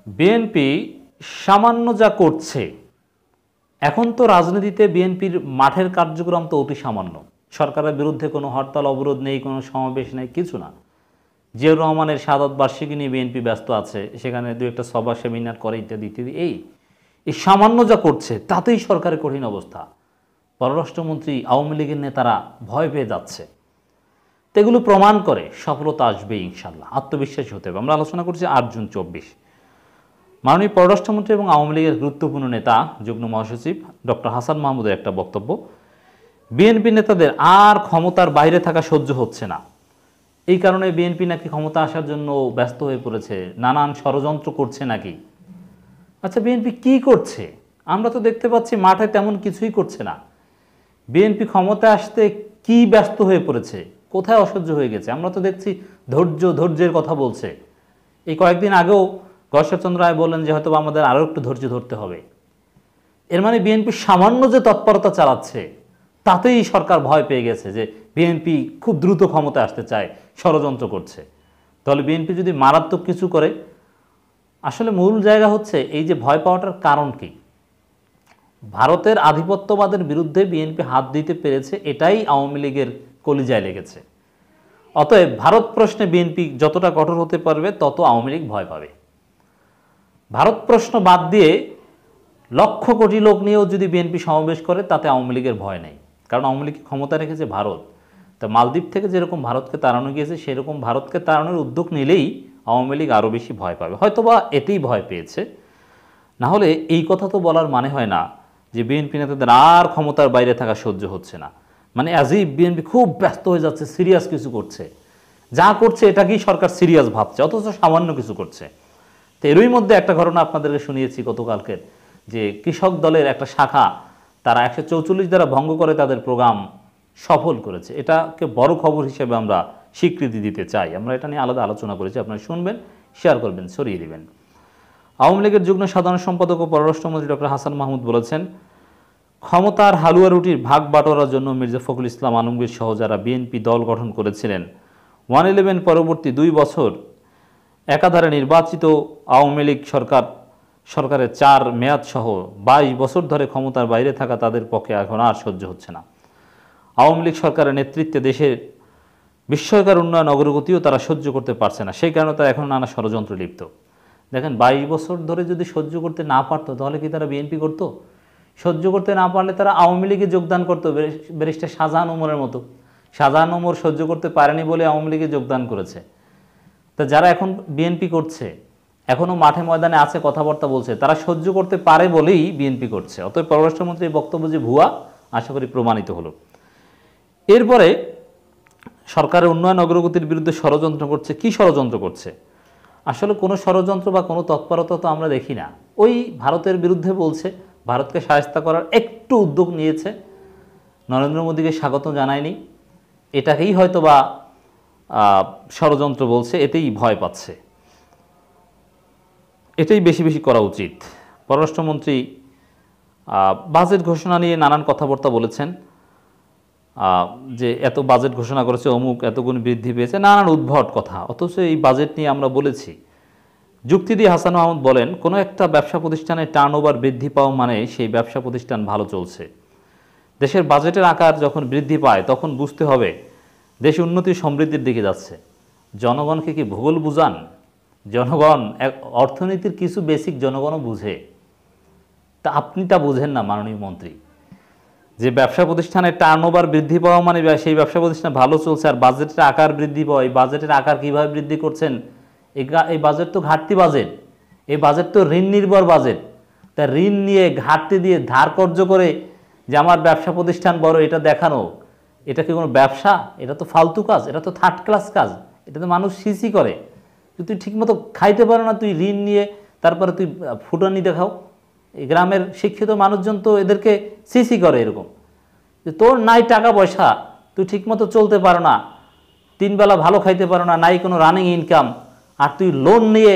BNP সামান্য যা করছে, এখন তো রাজনীতিতে বিএনপির মাঠের কার্যক্রম তো অতি সামান্য। সরকারের বিরুদ্ধে কোনো হরতাল অবরোধ নেই, কোনো সমাবেশ নেই, কিছু না। জিয়াউর রহমানের শাহাদাত বার্ষিকী নিয়ে বিএনপি ব্যস্ত আছে, সেখানে দু একটা সভা সেমিনার করে ইত্যাদি ইত্যাদি। এই সামান্য যা করছে তাতেই সরকারের কঠিন অবস্থা। পররাষ্ট্রমন্ত্রী, আওয়ামী লীগের নেতারা ভয় পেয়ে যাচ্ছে। তো এগুলো প্রমাণ করে সফলতা আসবে ইনশাল্লাহ, আত্মবিশ্বাসী হতে হবে। আমরা আলোচনা করছি ৮ জুন ২৪। মাননীয় পররাষ্ট্রমন্ত্রী এবং আওয়ামী লীগের গুরুত্বপূর্ণ নেতা যুগ্ম মহাসচিব ডক্টর হাসান মাহমুদের একটা বক্তব্য, বিএনপি নেতাদের আর ক্ষমতার বাইরে থাকা সহ্য হচ্ছে না। এই কারণে বিএনপি নাকি ক্ষমতা আসার জন্য ব্যস্ত হয়ে পড়েছে, নানান ষড়যন্ত্র করছে নাকি। আচ্ছা, বিএনপি কি করছে? আমরা তো দেখতে পাচ্ছি মাঠে তেমন কিছুই করছে না। বিএনপি ক্ষমতায় আসতে কি ব্যস্ত হয়ে পড়েছে, কোথায় অসহ্য হয়ে গেছে? আমরা তো দেখছি ধৈর্যের কথা বলছে। এই কয়েকদিন আগেও গয়েশ্বরচন্দ্র রায় বললেন যে হয়তো আমাদের আরও একটু ধৈর্য ধরতে হবে। এর মানে বিএনপি সামান্য যে তৎপরতা চালাচ্ছে তাতেই সরকার ভয় পেয়ে গেছে যে বিএনপি খুব দ্রুত ক্ষমতায় আসতে চায়, ষড়যন্ত্র করছে। তাহলে বিএনপি যদি মারাত্মক কিছু করে, আসলে মূল জায়গা হচ্ছে এই যে ভয় পাওয়াটার কারণ কি? ভারতের আধিপত্যবাদের বিরুদ্ধে বিএনপি হাত দিতে পেরেছে, এটাই আওয়ামী লীগের কলিজায় লেগেছে। অতএব ভারত প্রশ্নে বিএনপি যতটা কঠোর হতে পারবে তত আওয়ামী লীগ ভয় পাবে। ভারত প্রশ্ন বাদ দিয়ে লক্ষ কোটি লোক নিয়েও যদি বিএনপি সমাবেশ করে তাতে আওয়ামী লীগের ভয় নেই, কারণ আওয়ামী লীগ ক্ষমতা রেখেছে ভারত। তা মালদ্বীপ থেকে যেরকম ভারতকে তাড়ানো গিয়েছে, সেরকম ভারতকে তাড়ানোর উদ্যোগ নিলেই আওয়ামী লীগ আরও বেশি ভয় পাবে। হয়তোবা এতেই ভয় পেয়েছে। না হলে এই কথা তো বলার মানে হয় না যে বিএনপি নেতাদের আর ক্ষমতার বাইরে থাকা সহ্য হচ্ছে না। মানে অ্যাজিভ বিএনপি খুব ব্যস্ত হয়ে যাচ্ছে, সিরিয়াস কিছু করছে, যা করছে এটাকেই সরকার সিরিয়াস ভাবছে, অথচ সামান্য কিছু করছে। তো এরই মধ্যে একটা ঘটনা আপনাদেরকে শুনিয়েছি গতকালকের, যে কৃষক দলের একটা শাখা তারা ১৪৪ দ্বারা ভঙ্গ করে তাদের প্রোগ্রাম সফল করেছে। এটাকে বড় খবর হিসেবে আমরা স্বীকৃতি দিতে চাই। আমরা এটা নিয়ে আলাদা আলোচনা করেছি, আপনারা শুনবেন, শেয়ার করবেন, ছড়িয়ে দিবেন। আওয়ামী লীগের যুগ্ম সাধারণ সম্পাদক ও পররাষ্ট্রমন্ত্রী ডক্টর হাসান মাহমুদ বলেছেন, ক্ষমতার হালুয়া রুটির ভাগ বাটোয়ারার জন্য মির্জা ফখরুল ইসলাম আলমগীর সহ যারা বিএনপি দল গঠন করেছিলেন, 111 পরবর্তী 2 বছর একাধারে নির্বাচিত আওয়ামী লীগ সরকারের 4 মেয়াদ সহ 22 বছর ধরে ক্ষমতার বাইরে থাকা তাদের পক্ষে এখন আর সহ্য হচ্ছে না। আওয়ামী লীগ সরকারের নেতৃত্বে দেশের বিস্ময়কর উন্নয়ন অগ্রগতিও তারা সহ্য করতে পারছে না, সেই কারণে তারা এখন নানা ষড়যন্ত্র লিপ্ত। দেখেন, 22 বছর ধরে যদি সহ্য করতে না পারতো তাহলে কি তারা বিএনপি করতো? সহ্য করতে না পারলে তারা আওয়ামী লীগে যোগদান করতো, ব্যারিস্টার শাহজাহান ওমরের মতো। শাহজাহান ওমর সহ্য করতে পারেনি বলে আওয়ামী লীগে যোগদান করেছে। তা যারা এখন বিএনপি করছে, এখনও মাঠে ময়দানে আছে, কথাবার্তা বলছে, তারা সহ্য করতে পারে বলেই বিএনপি করছে। অতএব পররাষ্ট্রমন্ত্রীর বক্তব্য যে ভুয়া, আশা করি প্রমাণিত হলো। এরপরে সরকারের উন্নয়ন অগ্রগতির বিরুদ্ধে ষড়যন্ত্র করছে। কি ষড়যন্ত্র করছে? আসলে কোনো ষড়যন্ত্র বা কোনো তৎপরতা তো আমরা দেখি না। ওই ভারতের বিরুদ্ধে বলছে, ভারতকে শায়েস্তা করার একটু উদ্যোগ নিয়েছে, নরেন্দ্র মোদীকে স্বাগত জানায়নি, এটাকেই হয়তো বা ষড়যন্ত্র বলছে, এতেই ভয় পাচ্ছে। এটাই বেশি বেশি করা উচিত। পররাষ্ট্রমন্ত্রী বাজেট ঘোষণা নিয়ে নানান কথাবার্তা বলেছেন, যে এত বাজেট ঘোষণা করেছে, অমুক এতগুণ বৃদ্ধি পেয়েছে, নানান উদ্ভট কথা। অথচ এই বাজেট নিয়ে আমরা বলেছি, যুক্তি দিয়ে হাসান মাহমুদ বলেন, কোনো একটা ব্যবসা প্রতিষ্ঠানের টার্নওভার বৃদ্ধি পাওয়া মানে সেই ব্যবসা প্রতিষ্ঠান ভালো চলছে। দেশের বাজেটের আকার যখন বৃদ্ধি পায় তখন বুঝতে হবে দেশ উন্নতি সমৃদ্ধির দিকে যাচ্ছে। জনগণকে কি ভূগোল বুঝান? জনগণ অর্থনীতির কিছু বেসিক জনগণও বুঝে, তা আপনি তা বুঝেন না মাননীয় মন্ত্রী। যে ব্যবসা প্রতিষ্ঠানের টার্নওভার বৃদ্ধি পাওয়া মানে সেই ব্যবসা প্রতিষ্ঠান ভালো চলছে, আর বাজেটের আকার বৃদ্ধি পাওয়া, এই বাজেটের আকার কীভাবে বৃদ্ধি করছেন? এই বাজেট তো ঘাটতি বাজেট, এই বাজেট তো ঋণ নির্ভর বাজেট। তা ঋণ নিয়ে ঘাটতি দিয়ে ধার কর্য করে যে আমার ব্যবসা প্রতিষ্ঠান বড়, এটা দেখানো, এটা কি কোনো ব্যবসা? এটা তো ফালতু কাজ, এটা তো থার্ড ক্লাস কাজ, এটা তো মানুষ সিসি করে। তুই ঠিকমতো খাইতে পারো না, তুই ঋণ নিয়ে তারপরে তুই ফুটানি দেখাও। এই গ্রামের শিক্ষিত মানুষজন তো এদেরকে সিসি করে এরকম, যে তোর নাই টাকা পয়সা, তুই ঠিকমতো চলতে পারো না, 3 বেলা ভালো খাইতে পারো না, নাই কোনো রানিং ইনকাম, আর তুই লোন নিয়ে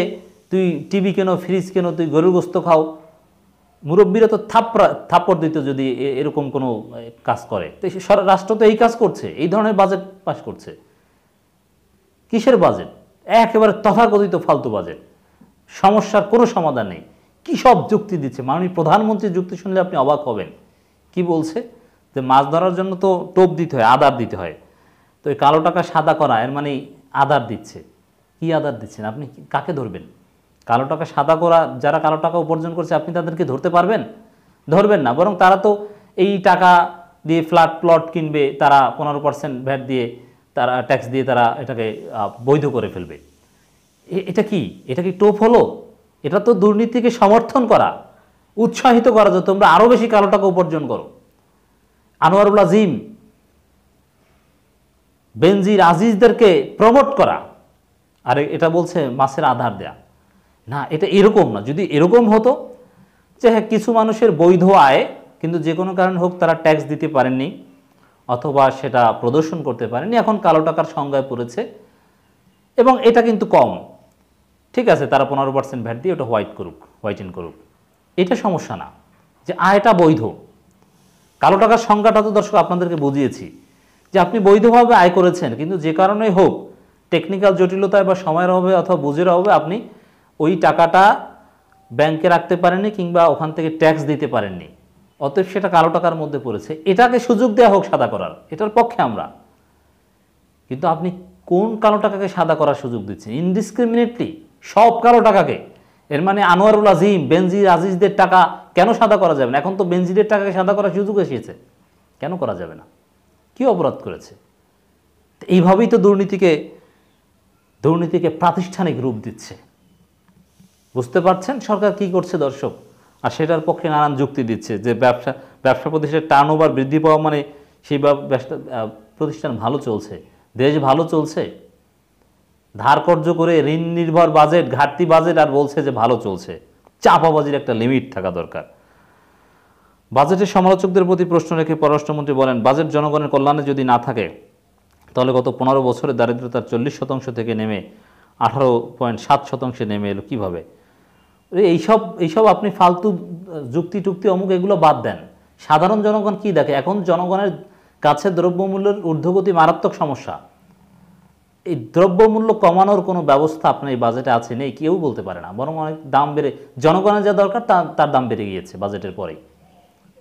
তুই টিভি কেনো, ফ্রিজ কেনো, তুই গরুর গোস্ত খাও। মুরব্বীরা তো থাপ্পড় দিত যদি এরকম কোনো কাজ করে। তো রাষ্ট্র তো এই কাজ করছে, এই ধরনের বাজেট পাস করছে। কিসের বাজেট? একেবারে তথাকথিত ফালতু বাজেট। সমস্যার কোনো সমাধান নেই। কী সব যুক্তি দিচ্ছে, মাননীয় প্রধানমন্ত্রীর যুক্তি শুনলে আপনি অবাক হবেন। কি বলছে যে মাছ ধরার জন্য তো টোপ দিতে হয়, আদার দিতে হয়, তো এই কালো টাকা সাদা করা এর মানে আদার দিচ্ছে। কি আদার দিচ্ছেন আপনি? কাকে ধরবেন? কালো টাকা সাদা করা যারা কালো টাকা উপার্জন করছে আপনি তাদেরকে ধরতে পারবেন? ধরবেন না। বরং তারা তো এই টাকা দিয়ে ফ্ল্যাট প্লট কিনবে, তারা 15% ভ্যাট দিয়ে, তারা ট্যাক্স দিয়ে তারা এটাকে বৈধ করে ফেলবে। এটা কি? এটা কি টোপ হলো? এটা তো দুর্নীতিকে সমর্থন করা, উৎসাহিত করা যে তোমরা আরও বেশি কালো টাকা উপার্জন করো। আনোয়ারুল আজিম, বেনজির আজিজদেরকে প্রমোট করা, আর এটা বলছে মাছের আধার দেয়া। না, এটা এরকম না। যদি এরকম হতো যে হ্যাঁ কিছু মানুষের বৈধ আয়, কিন্তু যে কোনো কারণ হোক তারা ট্যাক্স দিতে পারেননি অথবা সেটা প্রদর্শন করতে পারেননি, এখন কালো টাকার সংজ্ঞায় পড়েছে এবং এটা কিন্তু কম, ঠিক আছে, তারা 15% ভ্যাট দিয়ে ওটা হোয়াইটেন করুক, এটা সমস্যা না। যে আয়টা বৈধ, কালো টাকার সংজ্ঞাটা তো দর্শক আপনাদেরকে বুঝিয়েছি যে আপনি বৈধভাবে আয় করেছেন, কিন্তু যে কারণেই হোক টেকনিক্যাল জটিলতায় বা সময়ের অভাবে অথবা বুঝের অভাবে আপনি ওই টাকাটা ব্যাংকে রাখতে পারেননি কিংবা ওখান থেকে ট্যাক্স দিতে পারেননি, অতএব সেটা কালো টাকার মধ্যে পড়েছে। এটাকে সুযোগ দেওয়া হোক সাদা করার, এটার পক্ষে আমরা। কিন্তু আপনি কোন কালো টাকাকে সাদা করার সুযোগ দিচ্ছেন? ইনডিসক্রিমিনেটলি সব কালো টাকাকে। এর মানে আনোয়ারুল আজিম, বেনজির আজিজদের টাকা কেন সাদা করা যাবে না? এখন তো বেনজিরের টাকাকে সাদা করার সুযোগ এসেছে, কেন করা যাবে না? কি অপরাধ করেছে? এইভাবেই তো দুর্নীতিকে প্রাতিষ্ঠানিক রূপ দিচ্ছে। বুঝতে পারছেন সরকার কি করছে দর্শক? আর সেটার পক্ষে নানান যুক্তি দিচ্ছে যে ব্যবসা প্রতিষ্ঠানের টার্নওভার বৃদ্ধি পাওয়া মানে সেই প্রতিষ্ঠান ভালো চলছে, দেশ ভালো চলছে। ধার কর্য করে ঋণ নির্ভর বাজেট, ঘাটতি বাজেট, আর বলছে যে ভালো চলছে। চাপাবাজির একটা লিমিট থাকা দরকার। বাজেটের সমালোচকদের প্রতি প্রশ্ন রেখে পররাষ্ট্রমন্ত্রী বলেন, বাজেট জনগণের কল্যাণে যদি না থাকে তাহলে গত 15 বছরে দারিদ্রতার 40% থেকে নেমে 18.7% নেমে এলো কীভাবে? এইসব আপনি ফালতু যুক্তি টুক্তি অমুক এগুলো বাদ দেন। সাধারণ জনগণ কি দেখে? এখন জনগণের কাছে দ্রব্যমূল্যের ঊর্ধ্বগতি মারাত্মক সমস্যা। এই দ্রব্যমূল্য কমানোর কোনো ব্যবস্থা আপনার এই বাজেটে আছে নেই, কেউ বলতে পারে না। বরং অনেক দাম বেড়ে, জনগণের যা দরকার তার দাম বেড়ে গিয়েছে বাজেটের পরেই।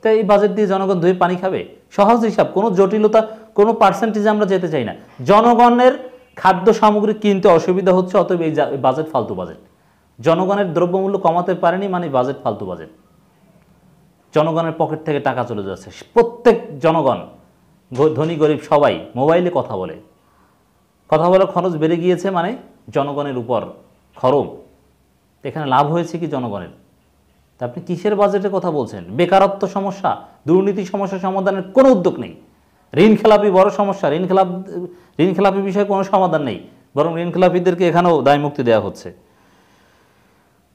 তাই এই বাজেট দিয়ে জনগণ ধুয়ে পানি খাবে? সহজ হিসাব, কোনো জটিলতা, কোনো পার্সেন্টেজে আমরা যেতে চাই না। জনগণের খাদ্য সামগ্রী কিনতে অসুবিধা হচ্ছে, অতএব এই বাজেট ফালতু বাজেট। জনগণের দ্রব্যমূল্য কমাতে পারেনি মানে বাজেট ফালতু বাজেট। জনগণের পকেট থেকে টাকা চলে যাচ্ছে। প্রত্যেক জনগণ, ধনী গরিব সবাই মোবাইলে কথা বলে খরচ বেড়ে গিয়েছে মানে জনগণের উপর খরচ। এখানে লাভ হয়েছে কি জনগণের? তা আপনি কিসের বাজেটের কথা বলছেন? বেকারত্ব সমস্যা, দুর্নীতি সমস্যা সমাধানের কোনো উদ্যোগ নেই। ঋণ খেলাপি বড় সমস্যা, ঋণ খেলাপি বিষয়ে কোনো সমাধান নেই, বরং ঋণ খেলাপিদেরকে এখানেও দায়মুক্তি দেওয়া হচ্ছে।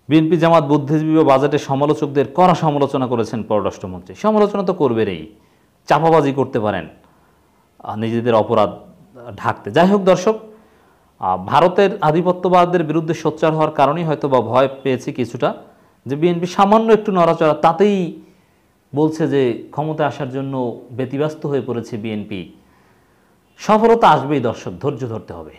বিএনপি জামাত বুদ্ধিজীবী ও বাজেটের সমালোচকদের কড়া সমালোচনা করেছেন পররাষ্ট্রমন্ত্রী। সমালোচনা তো করবেনই, চাপাবাজি করতে পারেন নিজেদের অপরাধ ঢাকতে। যাই হোক দর্শক, ভারতের আধিপত্যবাদের বিরুদ্ধে সোচ্চার হওয়ার কারণেই হয়তো বা ভয় পেয়েছি কিছুটা, যে বিএনপি সামান্য একটু নড়াচড়া তাতেই বলছে যে ক্ষমতায় আসার জন্য ব্যতিব্যস্ত হয়ে পড়েছে বিএনপি। সফলতা আসবেই দর্শক, ধৈর্য ধরতে হবে।